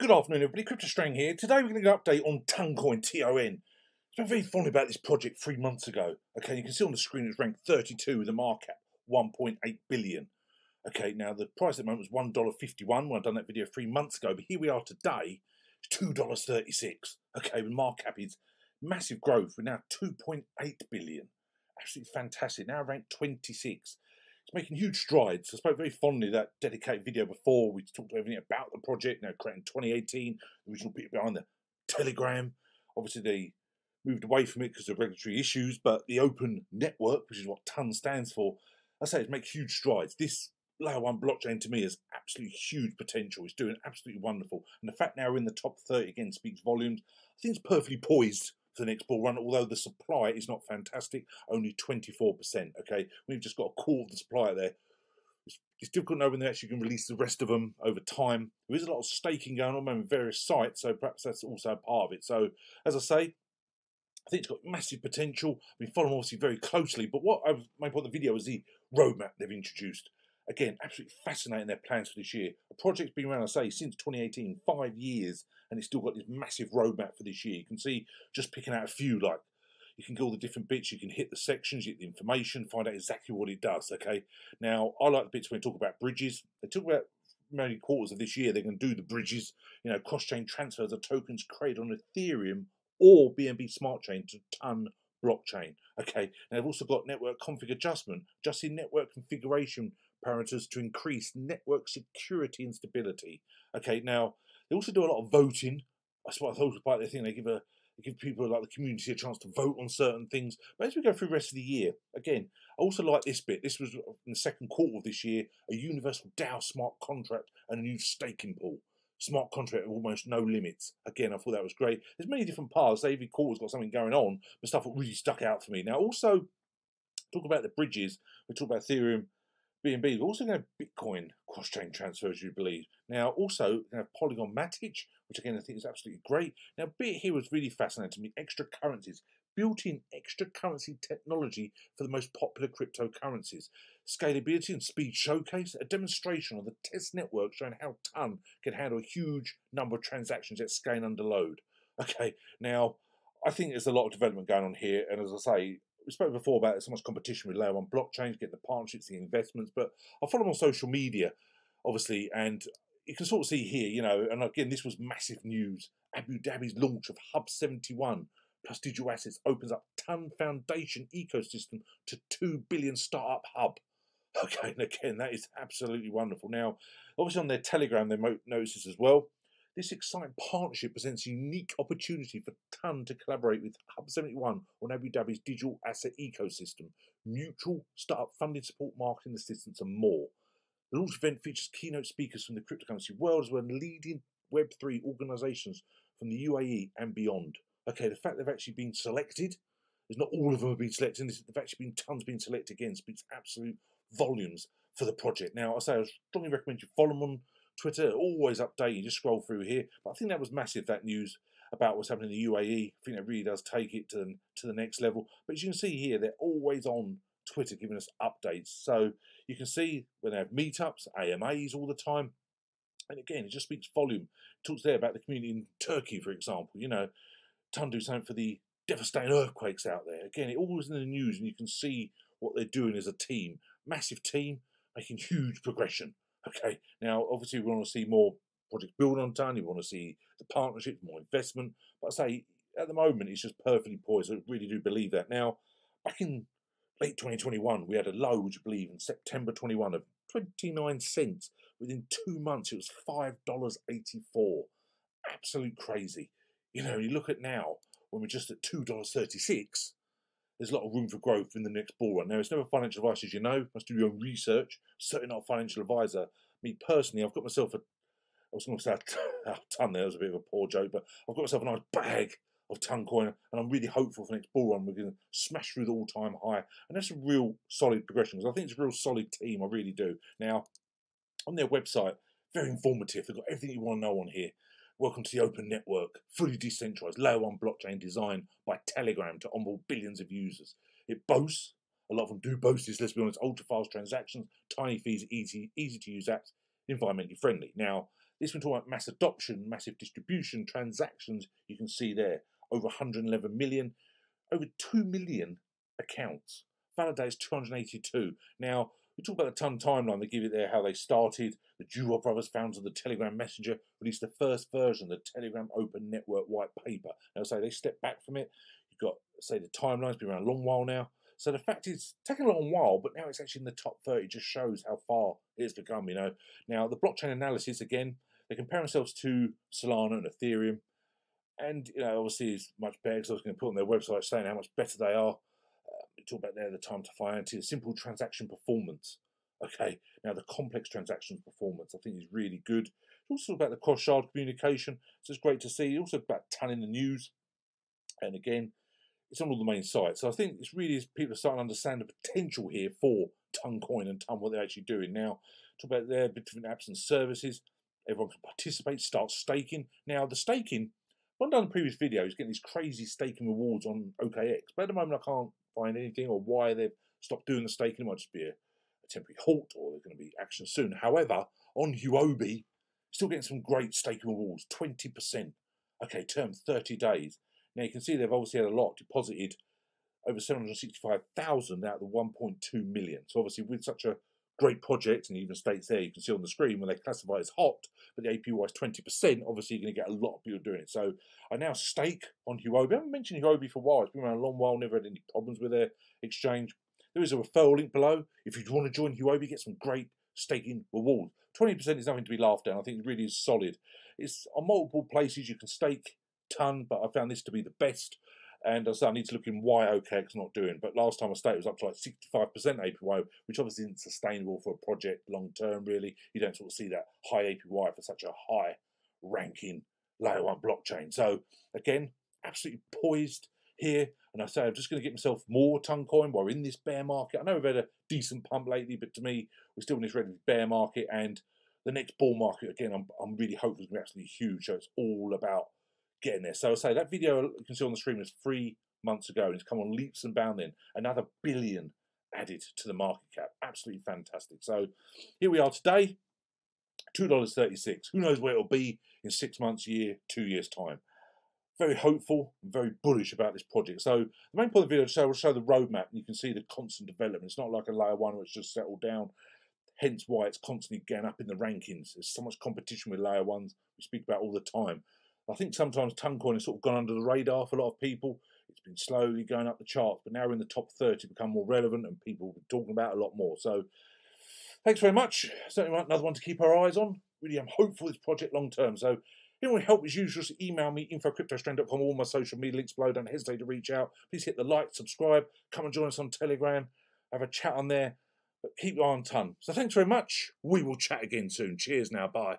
Good afternoon, everybody. Crypto Strang here. Today we're going to get an update on Toncoin, T-O-N. It's been very fond about this project 3 months ago. Okay, you can see on the screen it's ranked 32 with a market cap 1.8 billion. Okay, now the price at the moment was $1.51 when I done that video 3 months ago, but here we are today, it's $2.36. Okay, the market cap is massive growth. We're now 2.8 billion. Absolutely fantastic. Now ranked 26. It's making huge strides. I spoke very fondly of that dedicated video before. We talked everything about the project, creating 2018, the original people behind the Telegram. Obviously, they moved away from it because of regulatory issues, but the open network, which is what TON stands for, I say it's making huge strides. This layer 1 blockchain to me has absolutely huge potential. It's doing absolutely wonderful. And the fact now we're in the top 30 again speaks volumes. I think it's perfectly poised for the next bull run, although the supply is not fantastic, only 24%. Okay, we've just got a quarter of the supply there. It's difficult to know when they actually can release the rest of them over time. There is a lot of staking going on in various sites, so perhaps that's also a part of it. So, as I say, I think it's got massive potential. I've been following obviously very closely, but what I was main point of the video is the roadmap they've introduced. Again, absolutely fascinating their plans for this year. The project's been around, I say, since 2018, 5 years, and it's still got this massive roadmap for this year. You can see, just picking out a few, like, you can get all the different bits, you can hit the sections, you get the information, find out exactly what it does, okay? Now, I like the bits when they talk about bridges. They talk about many quarters of this year, they're going to do the bridges, cross-chain transfers of tokens created on Ethereum or BNB Smart Chain to TON blockchain, okay? Now, they've also got network config adjustment, adjusting network configuration parameters to increase network security and stability. Okay, now they also do a lot of voting. That's what I thought was part of their thing. They give people like the community a chance to vote on certain things. But as we go through the rest of the year, again, I also like this bit. This was in the second quarter of this year, a universal DAO smart contract and a new staking pool. Smart contract with almost no limits. Again, I thought that was great. There's many different parts. Every quarter's got something going on, but stuff that really stuck out for me. Now, also talk about the bridges. We talk about Ethereum, BNB. We're also going to have Bitcoin cross-chain transfers, you believe. Now, also, we're going to have Polygon Matic, which again, I think is absolutely great. Now, bit here was really fascinating to me. Extra currencies, built-in extra currency technology for the most popular cryptocurrencies. Scalability and speed showcase, a demonstration of the test network showing how TON can handle a huge number of transactions at scale under load. Okay, now, I think there's a lot of development going on here, and as I say, we spoke before about so much competition with layer 1 blockchains, getting the partnerships, the investments, but I follow them on social media, obviously, and you can sort of see here, and again, this was massive news. Abu Dhabi's launch of Hub 71 plus digital assets opens up TON Foundation ecosystem to 2 billion startup hub. Okay, and again, that is absolutely wonderful. Now, obviously on their Telegram, they notice this as well. This exciting partnership presents a unique opportunity for TON to collaborate with Hub 71 on Abu Dhabi's digital asset ecosystem, mutual startup funding support, marketing assistance, and more. The launch event features keynote speakers from the cryptocurrency world as well as leading Web3 organisations from the UAE and beyond. Okay, the fact they've actually been selected, there's not all of them have been selected, they've actually been TON's been selected again, speaks absolute volumes for the project. Now, I say I strongly recommend you follow them on Twitter, always updating, just scroll through here. But I think that was massive, that news about what's happening in the UAE. I think that really does take it to the next level. But as you can see here, they're always on Twitter giving us updates. So you can see when they have meetups, AMAs all the time. And again, it just speaks volume. It talks there about the community in Turkey, for example. TON do something for the devastating earthquakes out there. Again, it always in the news, and you can see what they're doing as a team. Massive team, making huge progression. Okay, now obviously we want to see more projects built on TON, you want to see the partnership, more investment, but I say at the moment it's just perfectly poised. I really do believe that. Now, back in late 2021, we had a low, would you believe, in September 21 of 29 cents. Within 2 months, it was $5.84. Absolute crazy. You look at now, when we're just at $2.36, there's a lot of room for growth in the next bull run. Now, it's never financial advice, as you know. You must do your own research. Certainly not a financial advisor. Me personally, I've got myself I was going to say a ton there. That was a bit of a poor joke, but I've got myself a nice bag of Toncoin, and I'm really hopeful for the next bull run we're going to smash through the all-time high. And that's a real solid progression, because I think it's a real solid team. I really do. Now, on their website, very informative. They've got everything you want to know on here. Welcome to the open network, fully decentralized, layer 1 blockchain designed by Telegram to onboard billions of users. It boasts, a lot of them do boast this, let's be honest, ultra-fast transactions, tiny fees, easy to use apps, environmentally friendly. Now, This we're talking about mass adoption, massive distribution, transactions. You can see there over 111 million, over 2 million accounts. Validates 282. Now, we talk about the Ton timeline, they give it there how they started. The Duo brothers, founders of the Telegram Messenger, released the first version of the Telegram Open Network white paper. Now, say they stepped back from it. You've got, say, the timeline's been around a long while now. So the fact is, it's taken a long while, but now it's actually in the top 30. Just shows how far it's become, you know. Now, the blockchain analysis, again, they compare themselves to Solana and Ethereum. And, you know, obviously it's much better because I was going to put on their website saying how much better they are. We talk about there the time to finance, simple transaction performance. Okay, now the complex transaction performance I think is really good. It's also about the cross-shard communication, so it's great to see. Also about telling the news, and again, it's on all the main sites. So I think it's really as people are starting to understand the potential here for Toncoin and Ton, what they're actually doing now. Talk about their different apps and services. Everyone can participate, start staking. Now the staking, one done in the previous video, is getting these crazy staking rewards on OKX, but at the moment I can't find anything or why they've stopped doing the staking. It might just be a temporary halt or there's going to be action soon. However, on Huobi, still getting some great staking rewards, 20%. Okay, term 30 days. Now you can see they've obviously had a lot deposited, over 765,000 out of the 1.2 million. So obviously with such a great project, and even states there, you can see on the screen when they classify it as hot, but the APY is 20%, obviously you're going to get a lot of people doing it. So I now stake on Huobi. I haven't mentioned Huobi for a while. It's been around a long while, never had any problems with their exchange. There is a referral link below. If you want to join Huobi, get some great staking rewards. 20% is nothing to be laughed at. I think it really is solid. It's on multiple places you can stake Ton, but I found this to be the best. And I need to look in why OKX not doing. But last time I staked, it was up to like 65% APY, which obviously isn't sustainable for a project long term, really. You don't sort of see that high APY for such a high ranking layer one blockchain. So again, absolutely poised here. And I say I'm just going to get myself more Toncoin while we're in this bear market. I know we've had a decent pump lately, but to me, we're still in this relative bear market. And the next bull market, again, I'm really hopeful is going to be absolutely huge. So it's all about getting there. So I say that video you can see on the screen was 3 months ago, and it's come on leaps and bounds. Then another billion added to the market cap. Absolutely fantastic. So here we are today, $2.36. Who knows where it'll be in 6 months, year, 2 years time. Very hopeful and very bullish about this project. So the main point of the video will show the roadmap, and you can see the constant development. It's not like a layer one which just settled down. Hence why it's constantly getting up in the rankings. There's so much competition with layer ones we speak about all the time. I think sometimes Toncoin has sort of gone under the radar for a lot of people. It's been slowly going up the charts, but now we're in the top 30, become more relevant, and people will be talking about it a lot more. So thanks very much. Certainly another one to keep our eyes on. Really, I'm hopeful this project long term. So if you want help as usual, just email me, info@cryptostrand.com, all my social media links below. Don't hesitate to reach out. Please hit the like, subscribe, come and join us on Telegram, have a chat on there. But keep your eye on Ton. So thanks very much. We will chat again soon. Cheers now. Bye.